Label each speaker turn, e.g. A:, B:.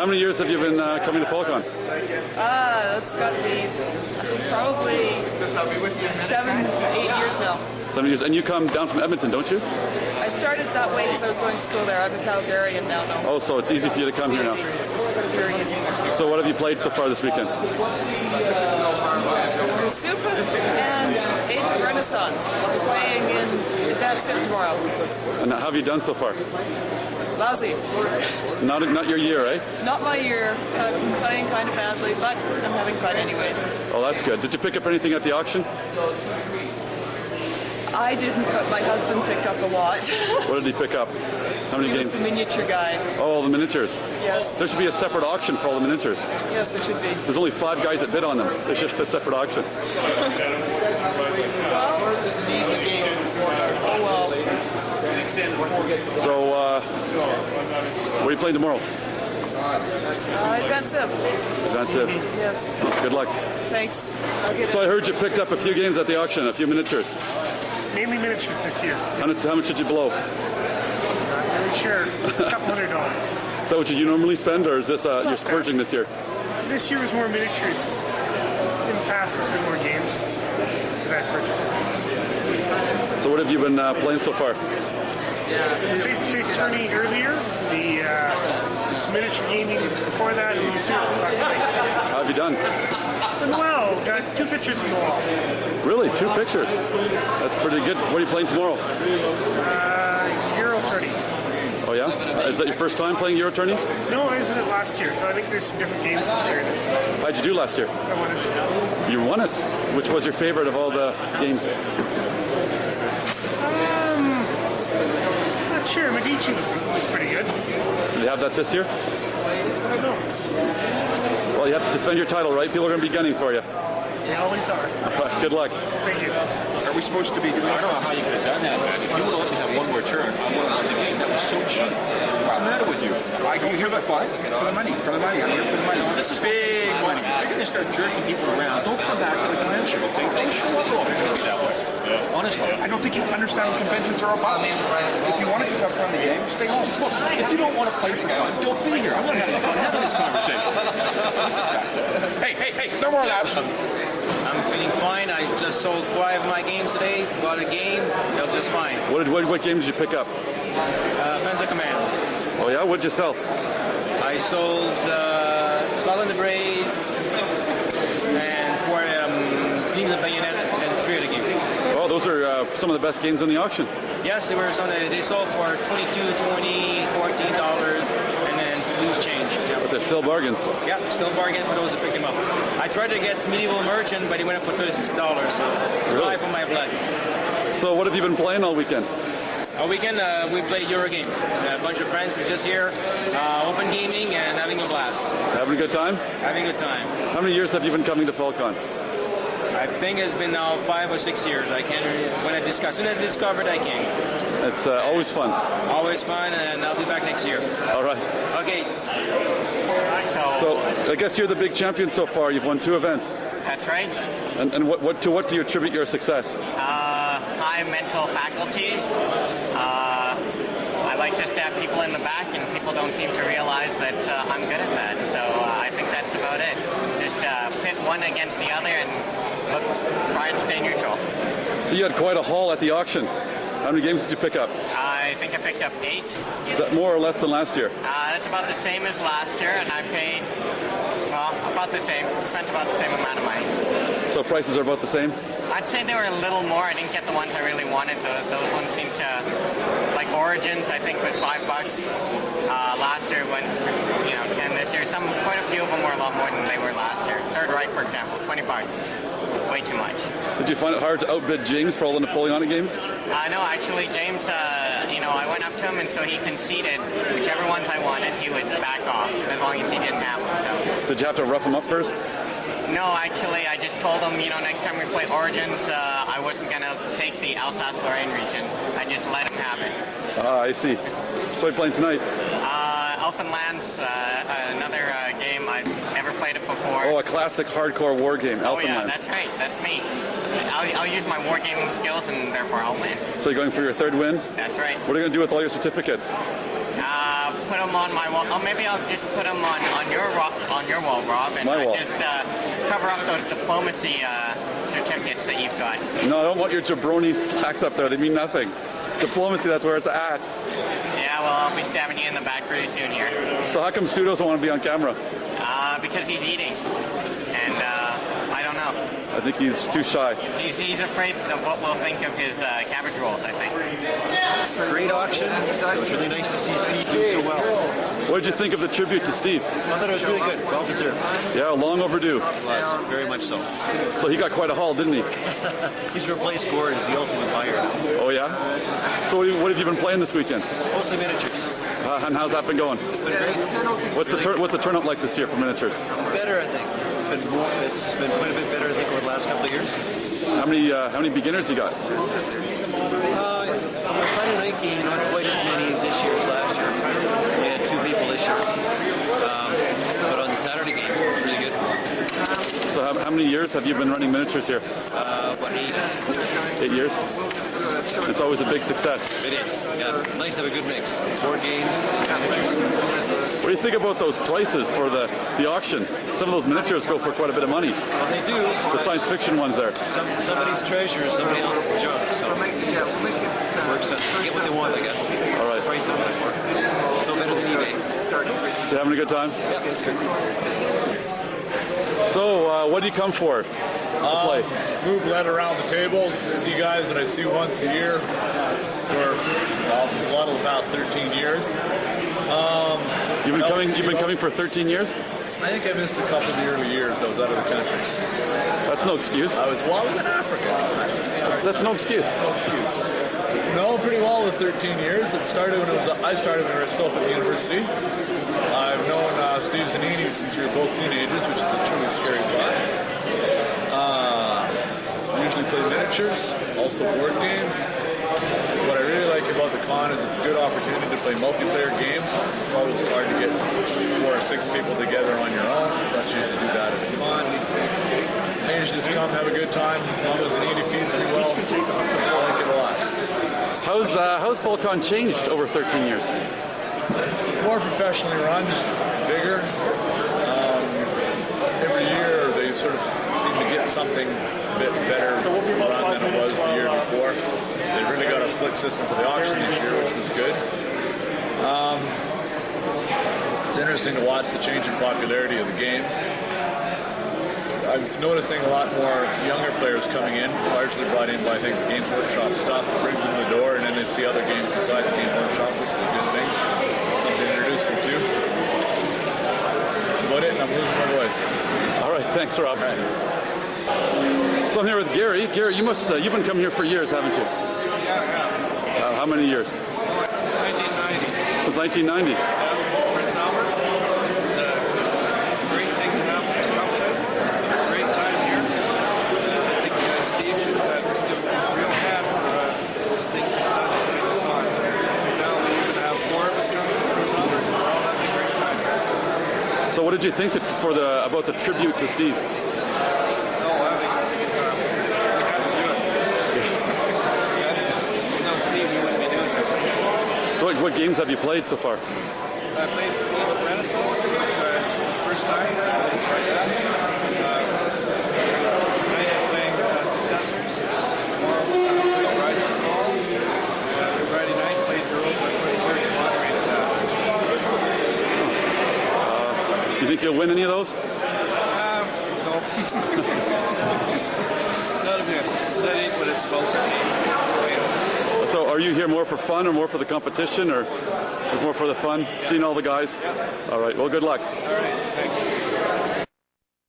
A: How many years have you been coming to FallCon?
B: That's got to be probably 7, 8 years now.
A: 7 years. And you come down from Edmonton, don't you?
B: I started that way because I was going to school there. I'm in Calgary and now though.
A: Oh, so it's easy for you to come here now.
B: Very easy.
A: So what have you played so far this weekend?
B: Super and Age of Renaissance. I'll be playing in Advanced Civ tomorrow.
A: And how have you done so far?
B: Lousy.
A: Not your year, eh?
B: Not my year. I've been playing kind of badly, but I'm having fun anyways.
A: Oh, that's good. Did you pick up anything at the auction?
B: I didn't, but my husband picked up a lot.
A: What did he pick up? How many games?
B: The miniature guy.
A: Oh, the miniatures.
B: Yes.
A: There should be a separate auction for all the miniatures.
B: Yes, there should be.
A: There's only 5 guys that bid on them. There should be a separate auction. So, what are you playing tomorrow?
B: Advanced Civ.
A: Advanced Civ.
B: Yes.
A: Good luck.
B: Thanks.
A: So I heard you picked up a few games at the auction, a few miniatures.
C: Mainly miniatures this year.
A: How much did you blow?
C: Not really sure. $200.
A: Is that what you normally spend, or is this you're splurging this year?
C: This year was more miniatures. In the past, it's been more games that I purchased.
A: So what have you been playing so far?
C: The face-to-face tourney earlier. It's miniature gaming before that, and we started last night.
A: How have you done?
C: Done well. Got 2 pictures in the wall.
A: Really? 2 pictures? That's pretty good. What are you playing tomorrow?
C: Euro tourney.
A: Oh yeah? Is that your first time playing Euro tourney?
C: No, I was in it last year. So I think there's some different games this year.
A: How'd you do last year?
C: I wanted to.
A: You won it. Which was your favorite of all the games?
C: Not sure. Medici was pretty good.
A: Do you have that this year?
C: I don't know.
A: Well, you have to defend your title, right? People are going to be gunning for you.
C: They always are.
A: Good luck.
C: Thank you.
D: Are we supposed to be? I don't know how you could have done that, man. If you would have only had one more turn, I would have won the game. That was so cheap. What's the matter with you? I go here for fun. For the money. For the money. I'm here for the money. This is big money. If you're going to start jerking people around, don't come back to the convention. Don't show up over here that way. Honestly, I don't think you understand what conventions are about. If you want to just have fun in the game, stay home. Look, if you don't want to play for fun, don't be here. I'm not having fun having this conversation. What's this guy? Hey, no more of that.
E: I'm feeling fine. I just sold 5 of my games today. Got a game. Felt just fine.
A: What game did you pick up?
E: Faisal Kassam.
A: Oh yeah? What did you sell?
E: I sold Scotland the Brave and 4 Teams of Bayonet and 3 other games.
A: Oh, those are some of the best games in the auction.
E: Yes, they were some. They sold for $22, $20, $14, and then loose change. Yeah.
A: But they're still bargains.
E: Yeah, still bargain for those who picked them up. I tried to get Medieval Merchant, but he went up for $36, so it's
A: Really?
E: for my blood.
A: So what have you been playing all weekend?
E: All weekend, we played Euro games. A bunch of friends were just here, open gaming and having a blast.
A: Having a good time?
E: Having a good time.
A: How many years have you been coming to FallCon?
E: I think it's been now 5 or 6 years. I can't. When I discovered I came.
A: It's always fun.
E: Always fun, and I'll be back next year.
A: All right.
E: Okay.
A: So I guess you're the big champion so far. You've won 2 events.
F: That's right.
A: And what do you attribute your success?
F: High mental faculties. I like to stab people in the back, and people don't seem to realize that I'm good at that. So I think that's about it. Just pit one against the other and try and stay neutral.
A: So you had quite a haul at the auction. How many games did you pick up?
F: I think I picked up 8.
A: Is that more or less than last year?
F: That's about the same as last year, and I paid, about the same. Spent about the same amount of money.
A: So prices are about the same?
F: I'd say they were a little more. I didn't get the ones I really wanted. Those ones seemed to, like Origins, I think was $5. Last year went, 10 this year. Quite a few of them were a lot more than they were last year. Third Reich, for example, $20. Way too much.
A: Did you find it hard to outbid James for all the Napoleonic games?
F: No, actually, James, I went up to him, and so he conceded whichever ones I wanted, he would back off, as long as he didn't have them. So.
A: Did you have to rough him up first?
F: No, actually, I just told him, next time we play Origins, I wasn't going to take the Alsace-Lorraine region. I just let him have it.
A: I see. So you're playing tonight?
F: Elfenlands, another game. I've never played it before.
A: Oh, a classic hardcore war game, Elfenlands.
F: Oh yeah, that's right. That's me. I'll use my wargaming skills, and therefore I'll win.
A: So you're going for your 3rd win?
F: That's right.
A: What are you going to do with all your certificates?
F: put them on my wall. Oh, maybe I'll just put them on your wall, Rob, and
A: My wall.
F: just cover up those diplomacy certificates that you've got.
A: No, I don't want your jabroni plaques up there. They mean nothing. Diplomacy, that's where it's at.
F: Yeah, well, I'll be stabbing you in the back pretty soon here.
A: So how come Stu doesn't want to be on camera?
F: Because he's eating, and I don't know.
A: I think he's too shy.
F: He's afraid of what we'll think of his cabbage rolls, I think.
G: Great auction. It was really nice to see Steve do so well.
A: What did you think of the tribute to Steve?
G: I thought it was really good. Well deserved.
A: Yeah, long overdue.
G: It was. Very much so.
A: So he got quite a haul, didn't he?
G: He's replaced Gord as the ultimate buyer.
A: Oh yeah? So what have you been playing this weekend?
G: Mostly miniatures.
A: And how's that been going?
G: It's been great.
A: What's the turnout like this year for miniatures?
G: Better, I think. It's been quite a bit better, I think, over the last couple of years.
A: How many beginners you got?
G: On my Friday night game, not quite as many this year as last year. We had 2 people this year. But on the Saturday game, it was really good.
A: So how many years have you been running miniatures here?
G: About 8.
A: 8 years? It's always a big success.
G: It is. Yeah, it's nice to have a good mix. Board games, miniatures.
A: What do you think about those prices for the auction? Some of those miniatures go for quite a bit of money.
G: Well, they do.
A: The science fiction ones there.
G: Somebody's treasure is somebody else's junk. So it works out. They get what they want, I guess.
A: All right.
G: Price I'm going for. Still better than eBay.
A: So having a good time?
G: Yeah, it's good.
A: So what do you come for? To play?
H: Move lead around the table, see guys that I see once a year for a lot of the past 13 years.
A: You've been coming for 13 years?
H: I think I missed a couple of the early years. I was out of the country.
A: That's no excuse.
H: I was in Africa.
A: That's no excuse.
H: No excuse. No, pretty well the 13 years. I started when I was still up at the university. I've known Steve Zanini since we were both teenagers, which is a truly scary thought. Usually play miniatures, also board games. What I really like about the con is it's a good opportunity to play multiplayer games. It's always hard to get 4 or 6 people together on your own. It's not usually do that at the con. I usually just come, have a good time. As long as Zanini feeds me well, I like it a lot.
A: How's FallCon changed over 13 years?
H: More professionally run, bigger. Every year they sort of seem to get something a bit better run than it was the year before. They really got a slick system for the auction this year, which was good. It's interesting to watch the change in popularity of the games. I'm noticing a lot more younger players coming in, largely brought in by, I think, the Games Workshop stuff, brings them to the door, and then they see other games besides Games Workshop, which is a good thing. Something to introduce them to. That's about it, and I'm losing my voice.
A: All right, thanks, Rob.
H: All right.
A: So I'm here with Gary. Gary, you've been coming here for years, haven't you?
I: Yeah.
A: How many years?
I: Since 1990.
A: Since 1990.
I: Prince Albert. It's a great thing to have to come to. A great time here. I think Steve should just give a real hat for the things he's done to put us on. Now we're going to have 4 of us coming from Prince Albert. We're all having a great time here.
A: So what did you think about the tribute to Steve? So what games have you played so far?
I: I played Renaissance, first time. I am playing Successors. Tomorrow we're going to play Rise and Fall. Friday night played Girls by 2030 and moderated that.
A: You think you'll win any of those?
I: No. Not a bit. That ain't what it's about.
A: So are you here more for fun or more for the competition or more for the fun, seeing all the guys? All right, well, good luck.
I: All right, thanks.